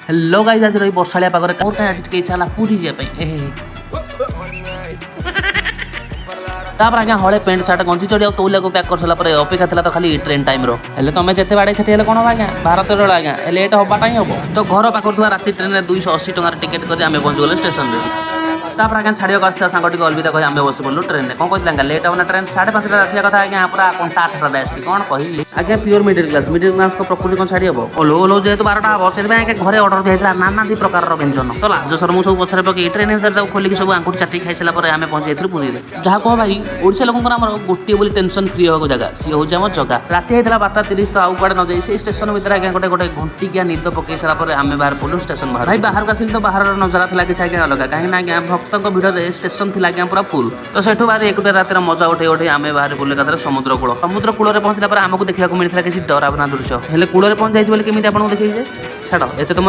hello guys, आज रही वर्षाଳିया पागरे कौन आज टिके इच्छा होला पुरी जे पे तापर आज्ञा हले पेंट शर्ट गंजी चढ़ी तौलिया को पैक कर सारा पर अपेक्षा था तो खाली ट्रेन टाइम रो हेले तुम जिते बाड़े से कौन हम आज्ञा भारत रोड आज्ञा लेट हवाटा ही हम तो घर पाखर राति ट्रेन में 280 टकर टिकेट कर पहुँचगले स्टेशन में तापर आज्ञा छाड़िया आसता सांग अलविदा कही आम बस पड़ू ट्रेन में कौन कहते लेट हम ट्रेन 5:30 आसा कथा आज्ञा पूरा 8:30 आसी कौन कहली आज्ञा प्योर मिडिल क्लास को प्रकृति कौन छाड़ी हम ओलो ओलो जेहतु 12टा हम से घरे अर्डर दिया नाना दी प्रकार व्यंजन तो लाज सर मुझे सब पछरे पकई ट्रेन खोलिक सब आंकुर चाटी खाई सारा आम पहुंचे पुरी में जहाँ कह भाई ओडिशा लोकंर आम गोटे बोली टेंशन फ्री होगा जगह सी हूँ आम जगह राति होता 12:30 तो आउ कड़े न जाए स्टेशन भर आज्ञा गोटे गोटे घंटिकिया निद पकई सारा आम बाहर पड़ू स्टेशन बाहर भाई बाहर को आसिल तो बाहर नजरा था कि आज्ञा अलग कहीं आज्ञा भक्त भिड़ स्टेशन थी आज्ञा पूरा फुल तो सेठू बाहर एक रातिर मजा उठे उठे आम बाहर बुले कथा समुद्र कूल पहुंचला आमको देखा मिलता किसी डरावना दृश्य हेल्ले कूल पहुंच जाइए केमी आपको देखिए छाड़ एत तुम